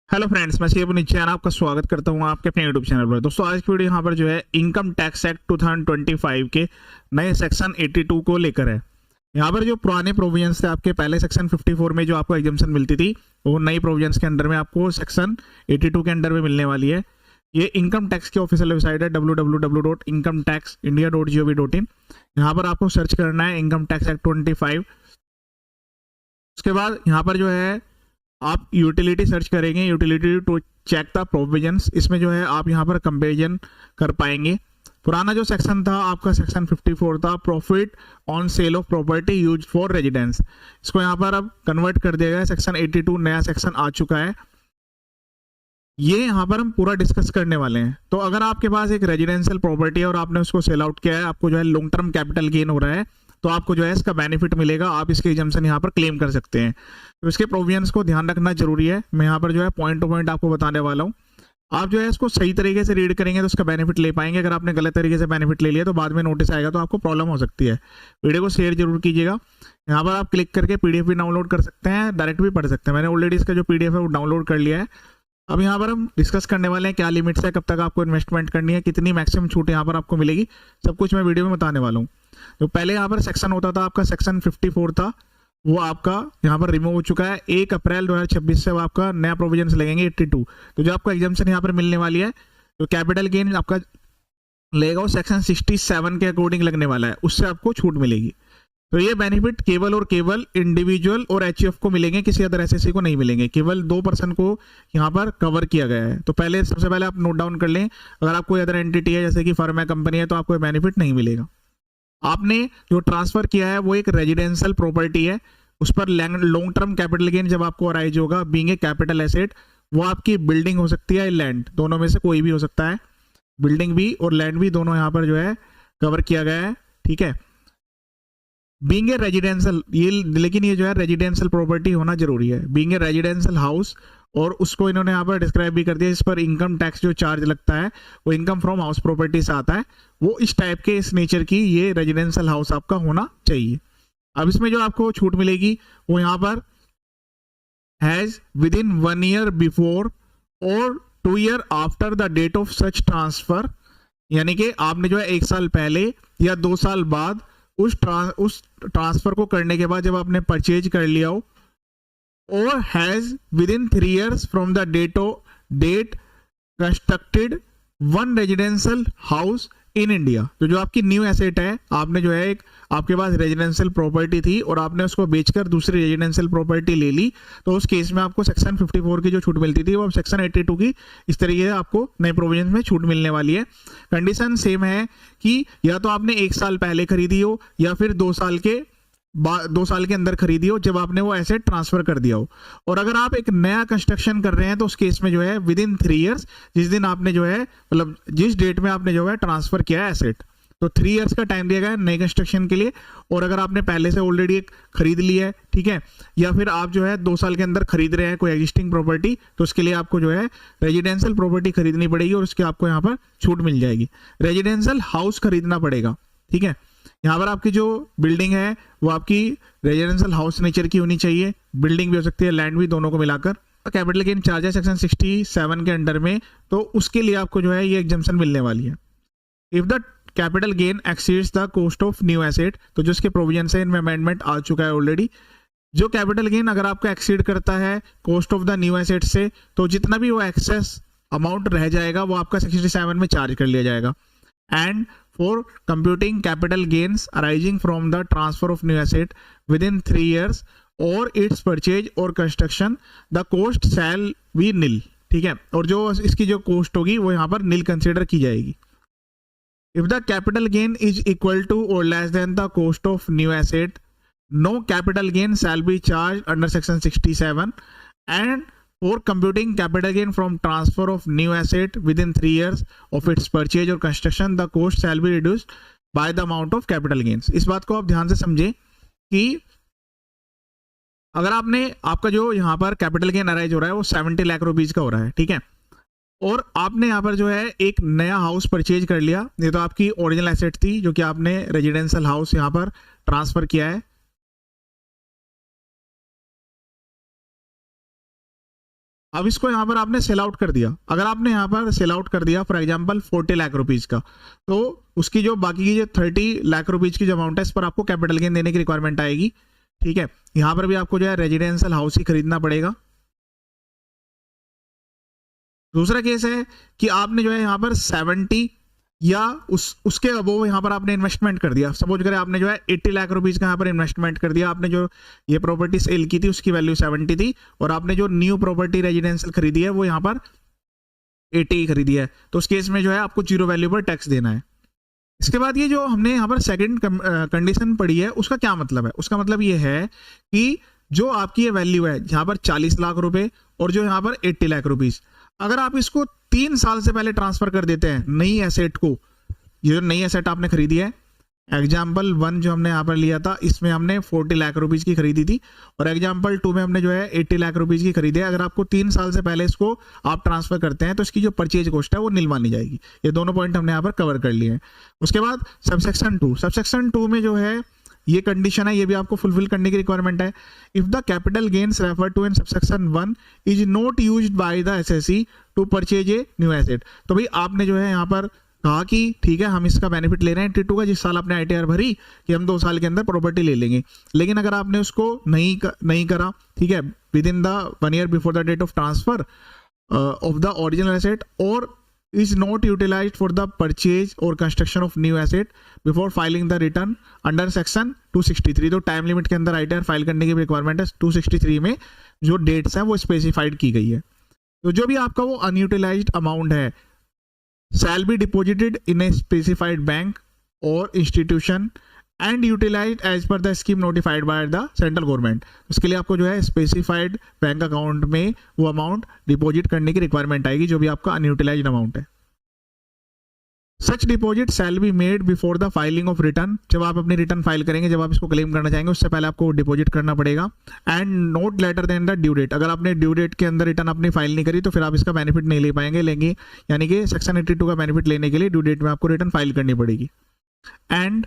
Hello friends, मैं शिव नीचे आपका स्वागत करता हूं आपके अपने यूट्यूब चैनल पर। दोस्तों आज की वीडियो यहां पर जो है इनकम टैक्स एक्ट 2025 के नए सेक्शन 82 को लेकर है। यहां पर जो पुराने प्रोविजंस थे आपके पहले सेक्शन 54 में जो आपको एग्जम्पशन मिलती थी, वो नई प्रोविजंस के अंडर में आपको सेक्शन 82 के अंडर में मिलने वाली है। ये इनकम टैक्स की ऑफिशियल वेबसाइट है www.incometaxindia.gov.in। यहाँ पर आपको सर्च करना है इनकम टैक्स एक्ट 25। उसके बाद यहाँ पर जो है आप यूटिलिटी सर्च करेंगे, utility to check the provisions. इसमें जो है आप यहाँ पर कंपेरिजन कर पाएंगे। पुराना जो सेक्शन था आपका सेक्शन 54 था, profit on sale of property use for residence. इसको यहाँ पर अब कन्वर्ट कर दिया गया है, सेक्शन 82 नया सेक्शन आ चुका है। ये यहाँ पर हम पूरा डिस्कस करने वाले हैं। तो अगर आपके पास एक रेजिडेंशियल प्रॉपर्टी है और आपने उसको सेल आउट किया है, आपको जो है लॉन्ग टर्म कैपिटल गेन हो रहा है, तो आपको जो है इसका बेनिफिट मिलेगा, आप इसके एग्जम्पशन यहाँ पर क्लेम कर सकते हैं। तो इसके प्रोविजंस को ध्यान रखना जरूरी है। मैं यहाँ पर जो है पॉइंट टू पॉइंट आपको बताने वाला हूँ। आप जो है इसको सही तरीके से रीड करेंगे तो उसका बेनिफिट ले पाएंगे। अगर आपने गलत तरीके से बेनिफिट ले लिया तो बाद में नोटिस आएगा तो आपको प्रॉब्लम हो सकती है। वीडियो को शेयर जरूर कीजिएगा। यहाँ पर आप क्लिक करके पीडीएफ भी डाउनलोड कर सकते हैं, डायरेक्ट भी पढ़ सकते हैं। मैंने ऑलरेडी इसका जो पीडीएफ है वो डाउनलोड कर लिया है। अब यहाँ पर हम डिस्कस करने वाले हैं क्या लिमिट्स है, कब तक आपको इन्वेस्टमेंट करनी है, कितनी मैक्सिमम छूट यहाँ पर आपको मिलेगी, सब कुछ मैं वीडियो में बताने वाला हूँ। तो पहले यहाँ पर सेक्शन होता था आपका सेक्शन 54 था, वो आपका यहाँ पर रिमूव हो चुका है। 1 अप्रैल 2026 से आपका नया प्रोविजंस लगेंगे 82। तो जो आपको एग्जाम्पशन यहाँ पर मिलने वाली है, तो कैपिटल गेन आपका लेगा वो सेक्शन 67 के अकॉर्डिंग लगने वाला है, उससे आपको छूट मिलेगी। तो ये बेनिफिट केवल और केवल इंडिविजुअल और एचयूएफ को मिलेंगे, किसी अदर एसएससी को नहीं मिलेंगे। केवल 2% को यहाँ पर कवर किया गया है। तो पहले सबसे पहले आप नोट डाउन कर लें, अगर आप कोई अदर एंटिटी है जैसे कि फर्म है, कंपनी है, तो आपको बेनिफिट नहीं मिलेगा। आपने जो ट्रांसफर किया है वो एक रेजिडेंशियल प्रॉपर्टी है, उस पर लॉन्ग टर्म कैपिटल गेन जब आपको अराइज होगा बीइंग ए कैपिटल एसेट, वो आपकी बिल्डिंग हो सकती है, लैंड, दोनों में से कोई भी हो सकता है। बिल्डिंग भी और लैंड भी दोनों यहाँ पर जो है कवर किया गया है। ठीक है, बीइंग ए रेजिडेंशियल, ये लेकिन ये जो है रेजिडेंशियल प्रॉपर्टी होना जरूरी है, बीइंग ए रेजिडेंशियल हाउस। और उसको इन्होंने यहाँ पर डिस्क्राइब भी कर दिया, इस पर इनकम टैक्स जो चार्ज लगता है वो इनकम फ्रॉम हाउस प्रॉपर्टी से आता है। वो इस टाइप के, इस नेचर की ये रेजिडेंशियल हाउस आपका होना चाहिए। अब इसमें जो आपको छूट मिलेगी वो यहाँ पर has within 1 year before और 2 year after the date of such transfer. यानी कि आपने जो है 1 साल पहले या 2 साल बाद उस ट्रांसफर को करने के बाद जब आपने परचेज कर लिया हो, और has within 3 years from the date constructed 1 residential house in India. तो जो आपकी न्यू एसेट है, आपने जो है एक आपके पास रेजिडेंशियल प्रॉपर्टी थी और आपने उसको बेचकर दूसरी रेजिडेंशियल प्रॉपर्टी ले ली, तो उस केस में आपको सेक्शन 54 की जो छूट मिलती थी वो अब सेक्शन 82 की इस तरीके से आपको नए प्रोविजन में छूट मिलने वाली है। कंडीशन सेम है कि या तो आपने 1 साल पहले खरीदी हो या फिर 2 साल के अंदर खरीदी हो जब आपने वो एसेट ट्रांसफर कर दिया हो। और अगर आप एक नया कंस्ट्रक्शन कर रहे हैं तो उस केस में जो है विद इन 3 ईयर्स, जिस दिन आपने जो है मतलब जिस डेट में आपने जो है ट्रांसफर किया है एसेट, तो 3 ईयर्स का टाइम दिया गया है नए कंस्ट्रक्शन के लिए। और अगर आपने पहले से ऑलरेडी एक खरीद ली है, ठीक है, या फिर आप जो है 2 साल के अंदर खरीद रहे हैं कोई एग्जिस्टिंग प्रॉपर्टी, तो उसके लिए आपको जो है रेजिडेंशियल प्रॉपर्टी खरीदनी पड़ेगी और उसके आपको यहाँ पर छूट मिल जाएगी। रेजिडेंशियल हाउस खरीदना पड़ेगा। ठीक है, यहाँ पर आपकी जो बिल्डिंग है वो आपकी रेजिडेंशियल हाउस नेचर की होनी चाहिए, बिल्डिंग भी हो सकती है, लैंड भी, दोनों को मिलाकर। कैपिटल गेन चार्ज है सेक्शन 67 के अंडर में, तो उसके लिए आपको जो है ये एग्जम्पशन मिलने वाली है। If the capital gain exceeds the cost of new asset, तो जो इसके प्रोविजन है इनमें अमेंडमेंट आ चुका है ऑलरेडी। जो कैपिटल गेन अगर आपका एक्सीड करता है cost of the new asset से, तो जितना भी वो एक्सेस अमाउंट रह जाएगा वो आपका 67 में चार्ज कर लिया जाएगा। And for computing capital gains arising from the transfer of new asset within 3 years or its purchase or construction, the cost shall be nil। ठीक है, और जो इसकी जो कॉस्ट होगी वो यहाँ पर नील कंसीडर की जाएगी। If the capital gain is equal to or less than the cost of new asset, no capital gain shall be charged under section 67। and for computing capital gain from transfer of new asset within 3 years of its purchase or construction, the cost shall be reduced by the amount of capital gains। इस बात को आप ध्यान से समझें कि अगर आपका जो यहाँ पर कैपिटल गेन अराइज हो रहा है वो 70 लाख रुपीज का हो रहा है, ठीक है, और आपने यहाँ पर जो है एक नया हाउस परचेज कर लिया, ये तो आपकी ओरिजिनल एसेट थी जो कि आपने रेजिडेंशियल हाउस यहाँ पर ट्रांसफर किया है। अब इसको यहाँ पर आपने सेल आउट कर दिया, अगर आपने यहाँ पर सेल आउट कर दिया फॉर एग्जांपल 40 लाख रुपीज का, तो उसकी जो बाकी की जो 30 लाख रुपीज की जो अमाउंट है इस पर आपको कैपिटल गेन देने की रिक्वायरमेंट आएगी। ठीक है, यहाँ पर भी आपको जो है रेजिडेंशियल हाउस ही खरीदना पड़ेगा। दूसरा केस है कि आपने जो है यहाँ पर 70 या उसके अबोव यहाँ पर आपने इन्वेस्टमेंट कर दिया। सपोज करें आपने जो है 80 लाख रुपीज का यहाँ पर इन्वेस्टमेंट कर दिया, आपने जो ये प्रॉपर्टी सेल की थी उसकी वैल्यू 70 थी और आपने जो न्यू प्रॉपर्टी रेजिडेंशियल खरीदी है वो यहाँ पर 80 खरीदी है, तो उस केस में जो है आपको जीरो वैल्यू पर टैक्स देना है। इसके बाद ये जो हमने यहाँ पर सेकंड कंडीशन पढ़ी है उसका क्या मतलब है, उसका मतलब ये है कि जो आपकी ये वैल्यू है यहाँ पर 40 लाख रुपए और जो यहाँ पर 80 लाख रुपीज, अगर आप इसको 3 साल से पहले ट्रांसफर कर देते हैं नई एसेट को, ये जो नई एसेट आपने खरीदी है, एग्जाम्पल 1 जो हमने यहाँ पर लिया था इसमें हमने 40 लाख रुपीज की खरीदी थी और एग्जाम्पल 2 में हमने जो है 80 लाख रुपीज की खरीदी है। अगर आपको 3 साल से पहले इसको आप ट्रांसफर करते हैं तो इसकी जो परचेज कॉस्ट है वो नील मानी जाएगी। ये दोनों पॉइंट हमने यहाँ पर कवर कर लिए हैं। उसके बाद सबसेक्शन 2 में जो है ये कंडीशन है, ये भी आपको फुलफिल करने की रिक्वायरमेंट है। If the capital gains refer to in subsection 1 is not used by the SSC to purchase a new asset, तो भाई आपने जो है यहाँ पर कहा कि ठीक है हम इसका बेनिफिट ले रहे हैं टी2 का, जिस साल आपने आईटीआर भरी कि हम 2 साल के अंदर प्रॉपर्टी ले लेंगे, लेकिन अगर आपने उसको नहीं करा, ठीक है, within the 1 year before the date of transfer of the original asset और is not utilized for the purchase or construction of new asset before filing the return under section 263, तो टाइम लिमिट के अंदर ITR file करने की requirement है। 263 में जो dates हैं वो स्पेसिफाइड की गई है। तो जो भी आपका वो अनयूटिलाइज्ड अमाउंट है shall be deposited in a specified bank or institution and utilized as per the scheme notified by the central government, उसके लिए आपको जो है स्पेसिफाइड बैंक अकाउंट में वो अमाउंट डिपॉजिट करने की रिक्वायरमेंट आएगी जो भी आपका अनयूटिलाइज्ड अमाउंट है। Such deposit shall be made before the filing of return, जब आप अपनी रिटर्न फाइल करेंगे, जब आप इसको क्लेम करना चाहेंगे उससे पहले आपको डिपॉजिट करना पड़ेगा। And not later than the due date, अगर आपने ड्यू डेट के अंदर रिटर्न अपनी फाइल नहीं करी तो फिर आप इसका बेनिफिट नहीं ले पाएंगे, लेंगे यानी कि सेक्शन 82 का बेनिफिट लेने के लिए ड्यू डेट में आपको रिटर्न फाइल करनी पड़ेगी। And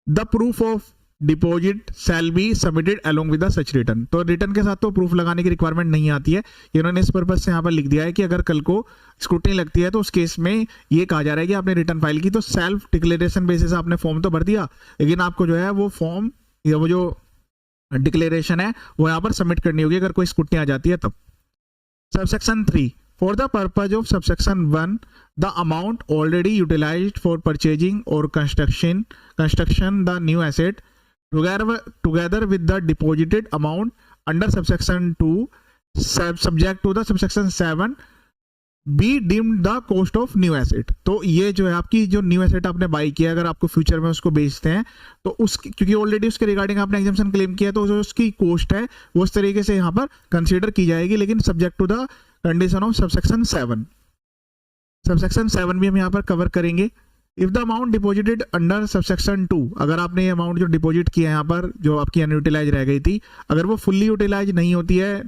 the proof of deposit shall be submitted along with the such return, तो रिटर्न के साथ तो प्रूफ लगाने की रिक्वायरमेंट नहीं आती है। इन्होंने इस पर्पज से यहाँ पर लिख दिया है कि अगर कल को स्क्रूटनी लगती है तो उस केस में ये कहा जा रहा है कि आपने रिटर्न फाइल की तो सेल्फ डिक्लेरेशन बेसिस आपने फॉर्म तो भर दिया, लेकिन आपको जो है वो फॉर्म या वो जो डिक्लेरेशन है वो यहाँ पर सबमिट करनी होगी अगर कोई स्क्रूटनी आ जाती है तब। Subsection 3 for the purpose of subsection 1 the amount already utilized for purchasing or construction the new asset together with the deposited amount under subsection 2 subject to the subsection 7 be deemed the cost of new asset, तो ये जो है आपकी जो new asset आपने by किया अगर आपको फ्यूचर में उसको बेचते हैं तो उसकी क्योंकि ऑलरेडी उसके रिगार्डिंग आपने एग्जेम्पशन क्लेम किया तो जो उसकी कॉस्ट है वो उस तरीके से यहाँ पर कंसीडर की जाएगी, लेकिन subject to the condition of subsection 7। Subsection 7 भी हम यहाँ पर कवर करेंगे। If the amount deposited under subsection 2, अगर आपने ये अमाउंट जो डिपॉजिट किया है यहाँ पर जो आपकी अनयूटिलाइज रह गई थी, अगर वो फुल्ली यूटिलाइज नहीं होती है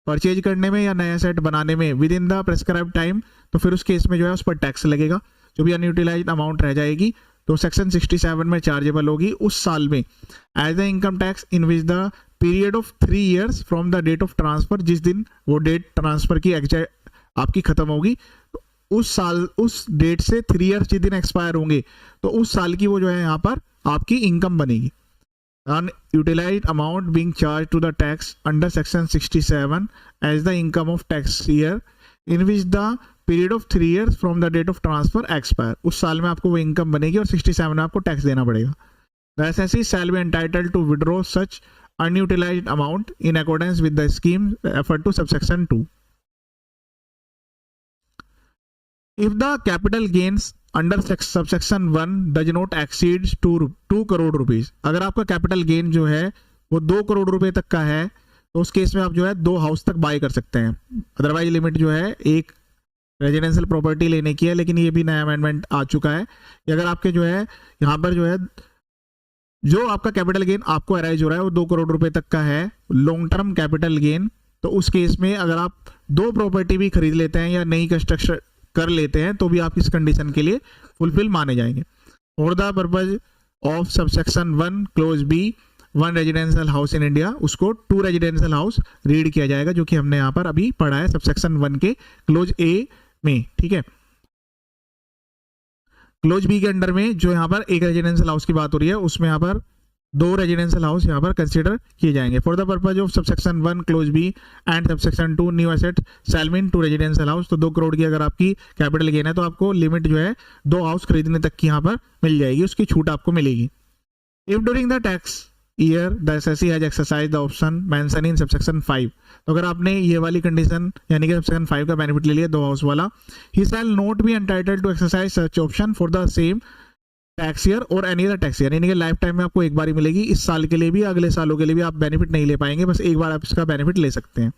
परचेज करने में या नया सेट बनाने में with in the prescribe time, तो फिर उस केस में जो है उस पर टैक्स लगेगा। जो भी अनयूटिलाइज अमाउंट रह जाएगी तो सेक्शन 67 में चार्जेबल होगी उस साल में as the income tax in which the period of 3 years from the date of transfer, जिस दिन वो डेट ट्रांसफर की एग्जैक्ट आपकी खत्म होगी उस साल, उस डेट से 3 years जिस दिन एक्सपायर होंगे तो उस साल की वो जो है यहाँ पर आपकी इनकम बनेगी। Unutilized amount being charged to the tax under section 67 as the income of tax year in which the period of 3 years from the date of transfer expire, उस साल में आपको वो इनकम बनेगी और 67 में आपको टैक्स देना पड़ेगा। The SSC shall be entitled to withdraw such unutilized amount in accordance with the scheme referred to subsection 2. If the capital gains under subsection 1 does not exceed 2 crore rupees, अगर आपका कैपिटल गेन जो है वो 2 करोड़ रुपए तक का है तो उस केस में आप जो है 2 हाउस तक बाय कर सकते हैं। अदरवाइज लिमिट जो है एक रेजिडेंशियल प्रॉपर्टी लेने की है, लेकिन ये भी नया अमेंडमेंट आ चुका है कि अगर आपके जो है यहाँ पर जो है जो आपका कैपिटल गेन आपको अराइज हो रहा है वो 2 करोड़ रुपए तक का है लॉन्ग टर्म कैपिटल गेन, तो उस केस में अगर आप 2 प्रॉपर्टी भी खरीद लेते हैं या नई कंस्ट्रक्शन कर लेते हैं तो भी आप इस कंडीशन के लिए फुलफिल माने जाएंगे। For the purpose of subsection 1 clause b 1 residential house in India, उसको 2 रेजिडेंशियल हाउस रीड किया जाएगा, जो कि हमने यहाँ पर अभी पढ़ा है सबसेक्शन 1 के क्लोज ए में, ठीक है। क्लोज बी के अंडर में जो यहाँ पर एक रेजिडेंशियल हाउस की बात हो रही है, उसमें यहाँ पर 2 रेजिडेंशियल हाउस यहाँ पर कंसीडर किए जाएंगे। For the purpose of subsection 1 clause b and subsection 2 new asset shall mean 2 residential house. तो 2 करोड़ की अगर आपकी कैपिटल गेन है तो आपको लिमिट जो है 2 हाउस खरीदने तक की यहाँ पर मिल जाएगी, उसकी छूट आपको मिलेगी। If during the tax year the assessee has exercise the option mention in subsection 5, तो अगर आपने ये वाली कंडीशन यानी कि सबसेक्शन 5 का बेनिफिट ले लिया 2 हाउस वाला, he shall not be entitled to exercise such option for the same tax year और एनी अदर टैक्स ईयर, यानी कि लाइफ टाइम में आपको एक बार ही मिलेगी, इस साल के लिए भी अगले सालों के लिए भी आप बेनिफिट नहीं ले पाएंगे, बस एक बार आप इसका बेनिफिट ले सकते हैं।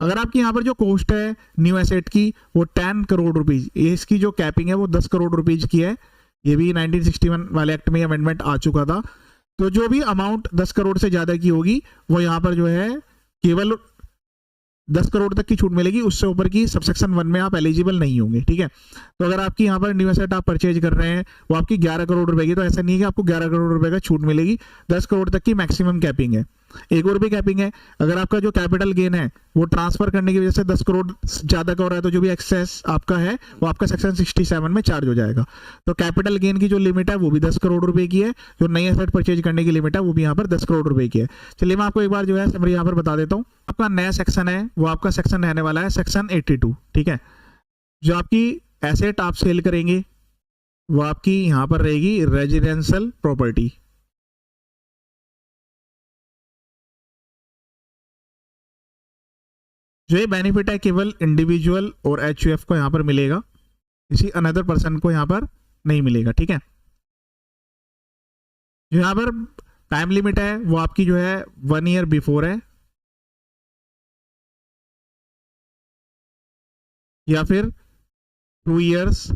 अगर आपकी यहाँ पर जो कॉस्ट है न्यू एसेट की वो 10 करोड़ रुपीज, इसकी जो कैपिंग है वो 10 करोड़ रुपीज की है, ये भी 1961 वाले एक्ट में अमेंडमेंट आ चुका था। तो जो भी अमाउंट 10 करोड़ से ज्यादा की होगी वो यहाँ पर जो है केवल 10 करोड़ तक की छूट मिलेगी, उससे ऊपर की सबसेक्शन 1 में आप एलिजिबल नहीं होंगे, ठीक है। तो अगर आपकी यहाँ पर न्यू एसेट आप परचेज कर रहे हैं वो आपकी 11 करोड़ रुपए की, तो ऐसा नहीं है कि आपको 11 करोड़ रुपए का छूट मिलेगी, 10 करोड़ तक की मैक्सिमम कैपिंग है। एक और भी कैपिंग है, अगर आपका जो कैपिटल गेन है वो ट्रांसफर करने की वजह से 10 करोड़ ज्यादा का हो रहा है तो जो भी एक्सेस आपका है वो आपका सेक्शन 67 में चार्ज हो जाएगा। तो कैपिटल गेन की जो लिमिट है वो भी 10 करोड़ रुपए की है, जो नई एसेट परचेज करने की लिमिट है वो भी यहाँ पर 10 करोड़ रुपए की है। चलिए मैं आपको एक बार जो है समरी यहाँ पर बता देता हूँ। आपका नया सेक्शन है वो आपका सेक्शन रहने वाला है सेक्शन 82, ठीक है। जो आपकी एसेट आप सेल करेंगे वो आपकी यहाँ पर रहेगी रेजिडेंशियल प्रॉपर्टी। जो ये बेनिफिट है केवल इंडिविजुअल और एचयूएफ को यहाँ पर मिलेगा, किसी अनदर पर्सन को यहाँ पर नहीं मिलेगा, ठीक है। जो यहाँ पर टाइम लिमिट है वो आपकी जो है 1 ईयर बिफोर है या फिर 2 इयर्स,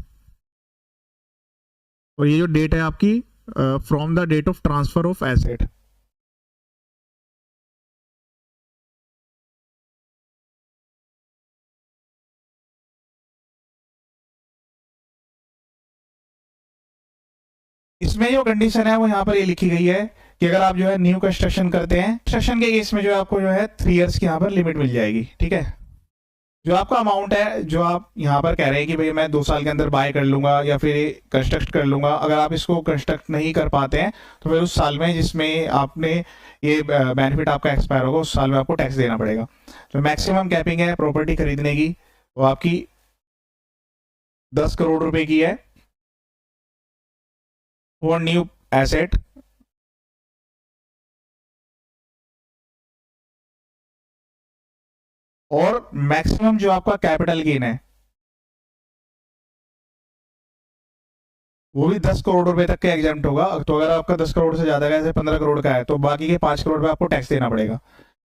और ये जो डेट है आपकी from the date of transfer of asset. इसमें जो कंडीशन है वो यहाँ पर ये लिखी गई है कि अगर आप जो है न्यू कंस्ट्रक्शन करते हैं, कंस्ट्रक्शन के केस में जो है आपको जो है 3 इयर्स की यहाँ पर लिमिट मिल जाएगी, ठीक है। जो आपका अमाउंट है जो आप यहाँ पर कह रहे हैं कि भाई मैं 2 साल के अंदर बाय कर लूंगा या फिर कंस्ट्रक्ट कर लूंगा, अगर आप इसको कंस्ट्रक्ट नहीं कर पाते हैं तो फिर उस साल में जिसमें आपने ये बेनिफिट आपका एक्सपायर होगा उस साल में आपको टैक्स देना पड़ेगा। तो मैक्सिमम कैपिंग है प्रॉपर्टी खरीदने की वो आपकी 10 करोड़ रुपए की है फॉर न्यू एसेट, और मैक्सिमम जो आपका कैपिटल गेन है वो भी 10 करोड़ रुपए तक का एग्जाम्प्ट होगा। तो अगर आपका 10 करोड़ से ज्यादा का जैसे 15 करोड़ का है तो बाकी के 5 करोड़ पे आपको टैक्स देना पड़ेगा।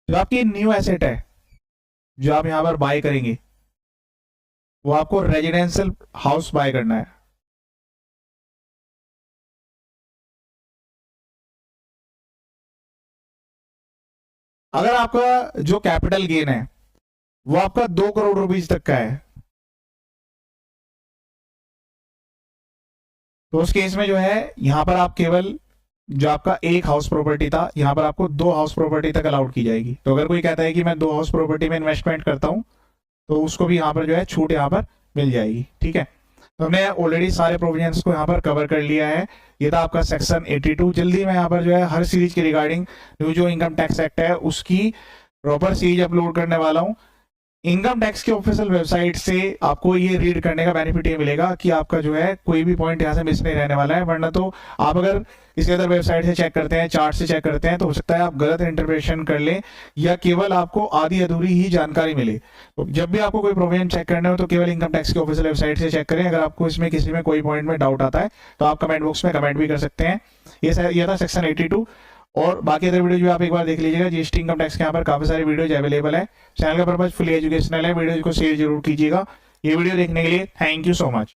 जो आपकी न्यू एसेट है जो आप यहां पर बाय करेंगे वो आपको रेजिडेंशियल हाउस बाय करना है। अगर आपका जो कैपिटल गेन है वो आपका 2 करोड़ रुपीज तक का है तो उस केस में जो है यहां पर आप केवल जो आपका एक हाउस प्रॉपर्टी था यहां पर आपको 2 हाउस प्रॉपर्टी तक अलाउड की जाएगी। तो अगर कोई कहता है कि मैं 2 हाउस प्रॉपर्टी में इन्वेस्टमेंट करता हूं तो उसको भी यहां पर जो है छूट यहां पर मिल जाएगी, ठीक है। तो हमने ऑलरेडी सारे प्रोविजंस को यहाँ पर कवर कर लिया है। ये था आपका सेक्शन 82। जल्दी मैं यहाँ पर जो है हर सीरीज के रिगार्डिंग न्यू जो इनकम टैक्स एक्ट है उसकी प्रॉपर सीरीज अपलोड करने वाला हूँ। इनकम टैक्स की ऑफिशियल वेबसाइट से आपको ये रीड करने का बेनिफिट ये मिलेगा कि आपका जो है कोई भी पॉइंट यहाँ से मिस नहीं रहने वाला है, वरना तो आप अगर किसी अदर वेबसाइट से चेक करते हैं, चार्ट से चेक करते हैं तो हो सकता है आप गलत इंटरप्रिटेशन कर लें या केवल आपको आधी अधूरी ही जानकारी मिले। तो जब भी आपको कोई प्रोविजन चेक करना हो तो केवल इनकम टैक्स की ऑफिशियल वेबसाइट से चेक करें। अगर आपको इसमें किसी में कोई पॉइंट में डाउट आता है तो आप कमेंट बॉक्स में कमेंट भी कर सकते हैं। ये था सेक्शन 82 और बाकी अदर वीडियो जो आप एक बार देख लीजिएगा। जीएसटी इनकम टैक्स के यहाँ पर काफी सारी वीडियोज अवेलेबल है। चैनल का पर्पज फुली एजुकेशनल है, वीडियो को शेयर जरूर कीजिएगा। ये वीडियो देखने के लिए थैंक यू सो मच।